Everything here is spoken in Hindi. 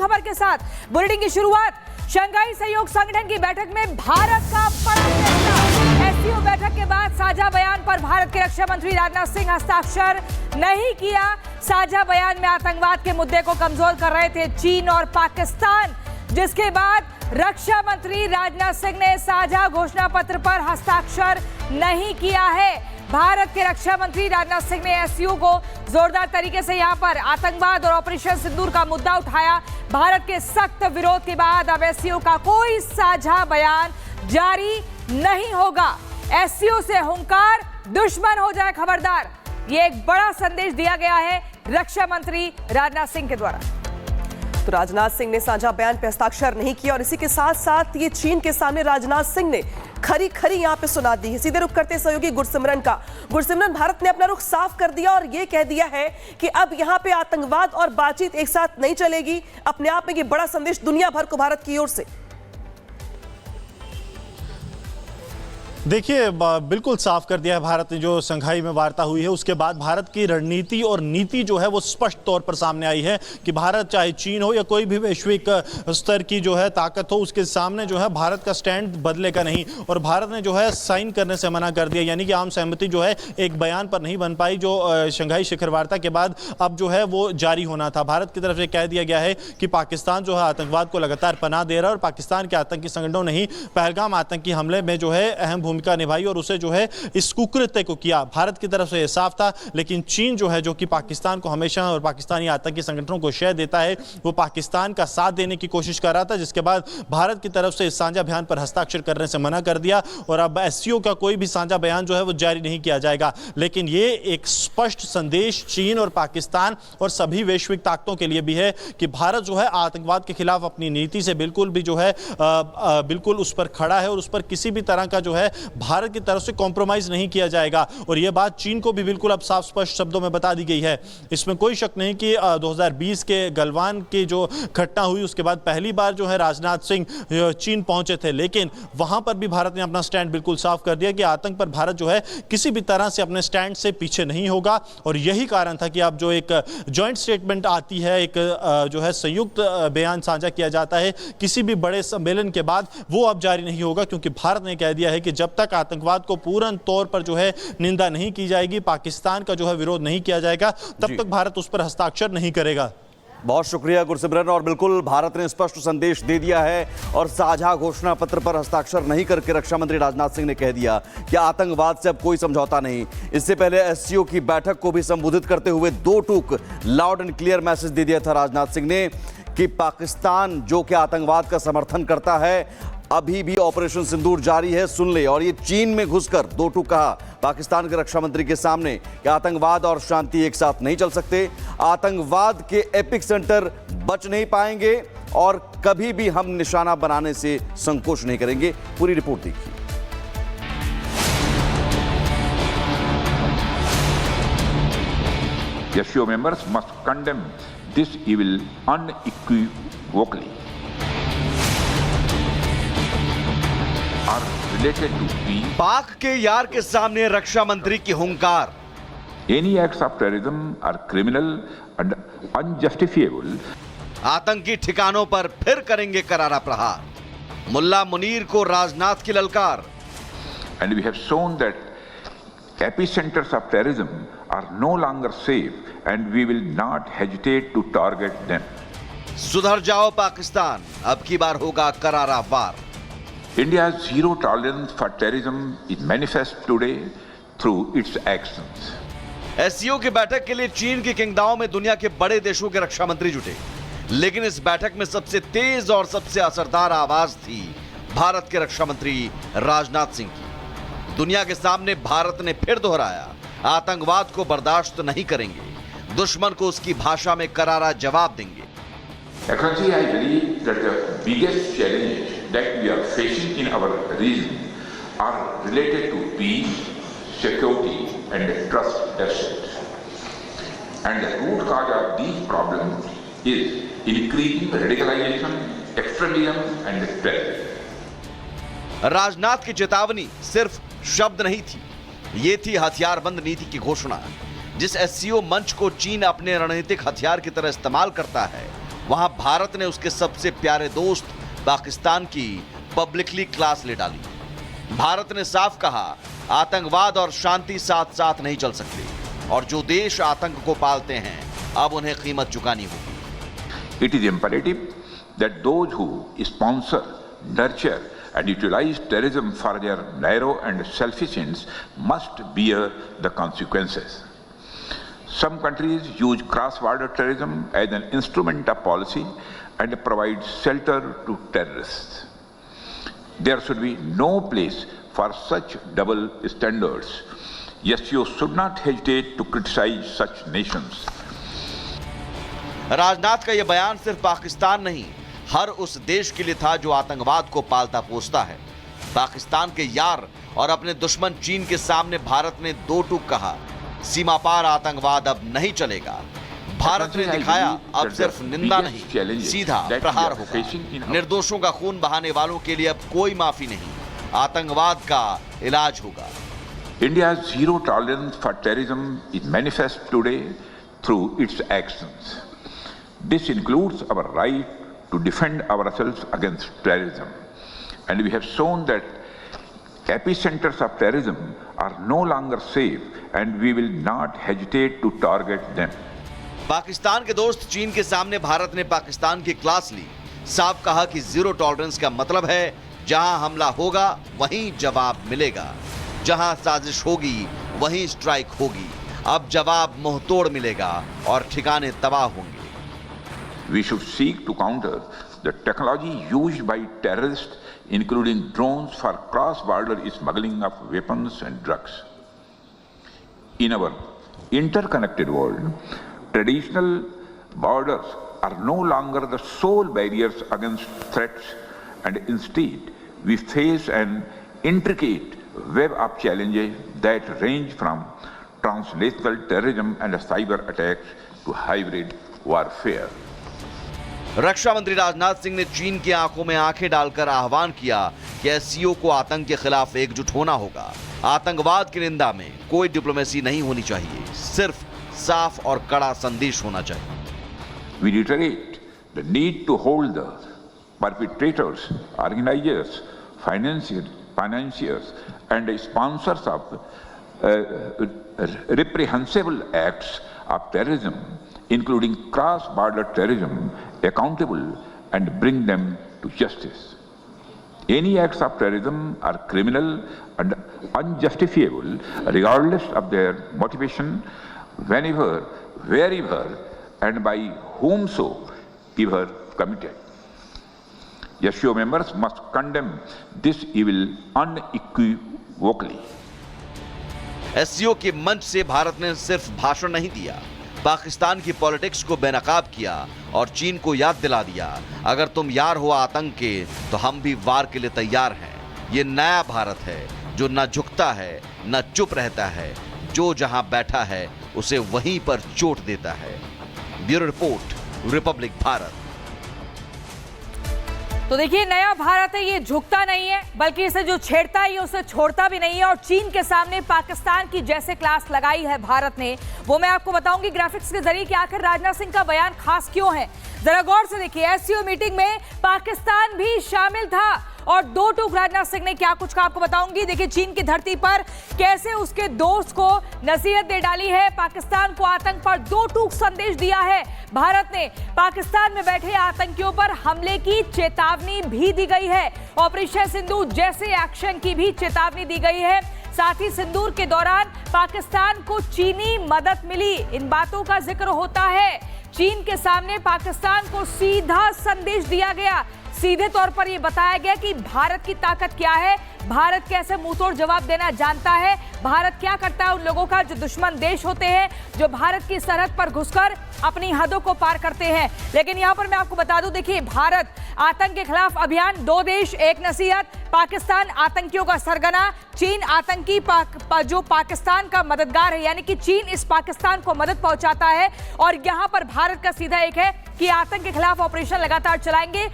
खबर के साथ बुलेटिन की शुरुआत। शंघाई सहयोग संगठन की बैठक में भारत का बड़ा फैसला। एससीओ बैठक के बाद साझा बयान पर भारत के रक्षा मंत्री राजनाथ सिंह हस्ताक्षर नहीं किया। साझा बयान में आतंकवाद के मुद्दे को कमजोर कर रहे थे चीन और पाकिस्तान, जिसके बाद रक्षा मंत्री राजनाथ सिंह ने साझा घोषणा पत्र पर हस्ताक्षर नहीं किया है। भारत के रक्षा मंत्री राजनाथ सिंह ने एससीओ को जोरदार तरीके से यहां पर आतंकवाद और ऑपरेशन सिंदूर का मुद्दा उठाया। भारत के सख्त विरोध के बाद अब एससीओ का कोई साझा बयान जारी नहीं होगा। एससीओ से हुंकार, दुश्मन हो जाए खबरदार, ये एक बड़ा संदेश दिया गया है रक्षा मंत्री राजनाथ सिंह के द्वारा। तो राजनाथ सिंह ने साझा बयान पर हस्ताक्षर नहीं किया और इसी के साथ साथ ये चीन के सामने राजनाथ सिंह ने खरी खरी यहां पे सुना दी है। सीधे रुख करते सहयोगी गुरसिमरन का। गुरसिमरन, भारत ने अपना रुख साफ कर दिया और ये कह दिया है कि अब यहां पे आतंकवाद और बातचीत एक साथ नहीं चलेगी। अपने आप में ये बड़ा संदेश दुनिया भर को भारत की ओर से। देखिए, बिल्कुल साफ कर दिया है भारत ने। जो शंघाई में वार्ता हुई है उसके बाद भारत की रणनीति और नीति जो है वो स्पष्ट तौर पर सामने आई है कि भारत, चाहे चीन हो या कोई भी वैश्विक स्तर की जो है ताकत हो, उसके सामने जो है भारत का स्टैंड बदलेगा नहीं। और भारत ने जो है साइन करने से मना कर दिया, यानी कि आम सहमति जो है एक बयान पर नहीं बन पाई जो शंघाई शिखर वार्ता के बाद अब जो है वो जारी होना था। भारत की तरफ से कह दिया गया है कि पाकिस्तान जो है आतंकवाद को लगातार पनाह दे रहा है और पाकिस्तान के आतंकी संगठनों ने ही पहलगाम आतंकी हमले में जो है अहम भूमिका निभाई और उसे जो है इस कुकृत्य को किया। भारत की तरफ से यह साफ था, लेकिन चीन जो है, जो कि पाकिस्तान को हमेशा और पाकिस्तानी आतंकी संगठनों को शय देता है, वो पाकिस्तान का साथ देने की कोशिश कर रहा था, जिसके बाद भारत की तरफ से इस साझा बयान पर हस्ताक्षर करने से मना कर दिया और अब एससीओ का कोई भी साझा बयान जो है वो जारी नहीं किया जाएगा। लेकिन ये एक स्पष्ट संदेश चीन और पाकिस्तान और सभी वैश्विक ताकतों के लिए भी है कि भारत जो है आतंकवाद के खिलाफ अपनी नीति से बिल्कुल भी जो है बिल्कुल उस पर खड़ा है और उस पर किसी भी तरह का जो है भारत की तरफ से कॉम्प्रोमाइज नहीं किया जाएगा। और यह बात चीन को भी बिल्कुल अब साफ स्पष्ट शब्दों में बता दी गई है। इसमें कोई शक नहीं कि 2020 के गलवान की जो घटना हुई उसके बाद पहली बार जो है राजनाथ सिंह चीन पहुंचे थे, लेकिन वहां पर भी भारत ने अपना स्टैंड बिल्कुल साफ कर दिया कि आतंक पर भारत जो है किसी भी तरह से अपने स्टैंड से पीछे नहीं होगा। और यही कारण था कि अब जो एक जॉइंट स्टेटमेंट आती है, एक जो है संयुक्त बयान साझा किया जाता है किसी भी बड़े सम्मेलन के बाद, वो अब जारी नहीं होगा, क्योंकि भारत ने कह दिया है कि जब तक आतंकवाद को पूर्ण तौर पर जो है निंदा नहीं की जाएगी, पाकिस्तान का जो है विरोध नहीं किया जाएगा, तब तक भारत उस पर हस्ताक्षर नहीं करेगा। बहुत शुक्रिया गुरसिमरन। और बिल्कुल भारत ने स्पष्ट संदेश दे दिया है और साझा घोषणा पत्र पर हस्ताक्षर नहीं करके रक्षा मंत्री राजनाथ सिंह ने कह दिया कि आतंकवाद से अब कोई समझौता नहीं। इससे पहले एससीओ की बैठक को भी संबोधित करते हुए दो टूक लाउड एंड क्लियर मैसेज दे दिया था राजनाथ सिंह ने कि पाकिस्तान जो कि आतंकवाद का समर्थन करता है, अभी भी ऑपरेशन सिंदूर जारी है, सुन ले। और ये चीन में घुसकर दो टूक कहा पाकिस्तान के रक्षा मंत्री के सामने कि आतंकवाद और शांति एक साथ नहीं चल सकते, आतंकवाद के एपिक सेंटर बच नहीं पाएंगे और कभी भी हम निशाना बनाने से संकोच नहीं करेंगे। पूरी रिपोर्ट देखिए। SCO members must condemn this evil unequivocally. Are related to peace. पाक के यार के सामने रक्षा मंत्री की हुंकार। Any acts of terrorism are criminal and unjustifiable. आतंकी ठिकानों पर फिर करेंगे करारा प्रहार। मुल्ला मुनीर को राजनाथ की ललकार। And we have shown that epicenters of terrorism are no longer safe and we will not hesitate to target them. सुधर जाओ पाकिस्तान, अब की बार होगा करारा वार। India's zero tolerance for terrorism is manifest today through its actions. SCO की बैठक के लिए चीन की किंगडाओ में दुनिया के बड़े देशों के रक्षा मंत्री जुटे, लेकिन इस बैठक में सबसे तेज और सबसे असरदार आवाज थी भारत के रक्षा मंत्री राजनाथ सिंह की। दुनिया के सामने भारत ने फिर दोहराया, आतंकवाद को बर्दाश्त नहीं करेंगे, दुश्मन को उसकी भाषा में करारा जवाब देंगे। Excellency, I believe that the biggest challenge that we are facing in our region are related to peace, security and trust deficit. And the root cause of these problems is increasing radicalization, extremism and terror. Rajnath की चेतावनी सिर्फ शब्द नहीं थी, ये थी हथियारबंद नीति की घोषणा। जिस एससीओ मंच को चीन अपने रणनीतिक हथियार की तरह इस्तेमाल करता है, वहां भारत ने उसके सबसे प्यारे दोस्त पाकिस्तान की पब्लिकली क्लास ले डाली। भारत ने साफ कहा, आतंकवाद और शांति साथ साथ नहीं चल सकते और जो देश आतंक को पालते हैं अब उन्हें कीमत चुकानी होगी। It is imperative that those who sponsor, nurture and utilize terrorism for their narrow and selfish ends must bear the consequences. Some countries use cross-border terrorism as an instrument of policy and provide shelter to terrorists. There should be no place for such double standards. Yes, you should not hesitate to criticize such nations. Rajnath का यह बयान सिर्फ पाकिस्तान नहीं, हर उस देश के लिए था जो आतंकवाद को पालता पोसता है। पाकिस्तान के यार और अपने दुश्मन चीन के सामने भारत ने दो टूक कहा, सीमा पार आतंकवाद अब नहीं चलेगा। भारत ने दिखाया अब सिर्फ निंदा नहीं, सीधा प्रहार होगा। निर्दोषों का खून बहाने वालों के लिए अब कोई माफी नहीं, आतंकवाद का इलाज होगा। India's zero tolerance for terrorism is manifest today through its actions. This includes our right to defend ourselves against terrorism. And we have shown that epicenters of terrorism are no longer safe and we will not hesitate to target them. Pakistan के दोस्त चीन के सामने भारत ने पाकिस्तान की क्लास ली। साफ कहा कि जीरो टॉलरेंस का मतलब है जहां हमला होगा वहीं जवाब मिलेगा, जहां साजिश होगी वहीं स्ट्राइक होगी। अब जवाब मुंहतोड़ मिलेगा और ठिकाने तबाह होंगे। We should seek to counter the technology used by terrorists, including drones for cross-border smuggling of weapons and drugs. In our interconnected world, traditional borders are no longer the sole barriers against threats, and instead we face an intricate web of challenges that range from translational terrorism and cyber attacks to hybrid warfare. रक्षा मंत्री राजनाथ सिंह ने चीन की आंखों में आंखें डालकर आह्वान किया कि एससीओ को आतंक के खिलाफ एकजुट होना होगा। आतंकवाद की निंदा में कोई डिप्लोमेसी नहीं होनी चाहिए, सिर्फ साफ और कड़ा संदेश होना चाहिए। We reiterate the need to hold the perpetrators, organizers, financiers and sponsors of reprehensible acts of terrorism, including cross-border terrorism, accountable and bring them to justice. Any acts of terrorism are criminal and unjustifiable regardless of their motivation, whenever, wherever and by whomsoever committed. SCO members must condemn this evil unequivocally. SCO के मंच से भारत ने सिर्फ भाषण नहीं दिया, पाकिस्तान की पॉलिटिक्स को बेनकाब किया और चीन को याद दिला दिया, अगर तुम यार हो आतंक के तो हम भी वार के लिए तैयार हैं। ये नया भारत है जो न झुकता है न चुप रहता है, जो जहां बैठा है उसे वहीं पर चोट देता है। Bureau report, Republic Bharat. तो देखिए, नया भारत है, ये झुकता नहीं है बल्कि इसे जो छेड़ता है ये उसे छोड़ता भी नहीं है। और चीन के सामने पाकिस्तान की जैसे क्लास लगाई है भारत ने, वो मैं आपको बताऊंगी ग्राफिक्स के जरिए कि आखिर राजनाथ सिंह का बयान खास क्यों है। जरा गौर से देखिए, एससीओ मीटिंग में पाकिस्तान भी शामिल था और दो टूक राजनाथ सिंह ने क्या कुछ कहा आपको बताऊंगी। देखिए, चीन की धरती पर कैसे उसके दोस्त को नसीहत दे डाली है, पाकिस्तान को आतंक पर दो टूक संदेश दिया है। भारत ने पाकिस्तान में बैठे आतंकियों पर हमले की चेतावनी भी दी गई है। ऑपरेशन सिंदूर जैसे एक्शन की भी चेतावनी दी गई है। साथ ही सिंदूर के दौरान पाकिस्तान को चीनी मदद मिली, इन बातों का जिक्र होता है। चीन के सामने पाकिस्तान को सीधा संदेश दिया गया, सीधे तौर पर यह बताया गया कि भारत की ताकत क्या है, भारत कैसे मुंहतोड़ जवाब देना जानता है, भारत क्या करता है उन लोगों का जो दुश्मन देश होते हैं, जो भारत की सरहद पर घुसकर अपनी हदों को पार करते हैं। लेकिन यहां पर मैं आपको बता दूं, देखिए, भारत आतंक के खिलाफ अभियान, दो देश एक नसीहत, पाकिस्तान आतंकियों का सरगना, चीन आतंकी जो पाकिस्तान का मददगार है, यानी कि चीन इस पाकिस्तान को मदद पहुंचाता है। और यहां पर भारत का सीधा एक है कि आतंक के खिलाफ ऑपरेशन लगातार चलाएंगे,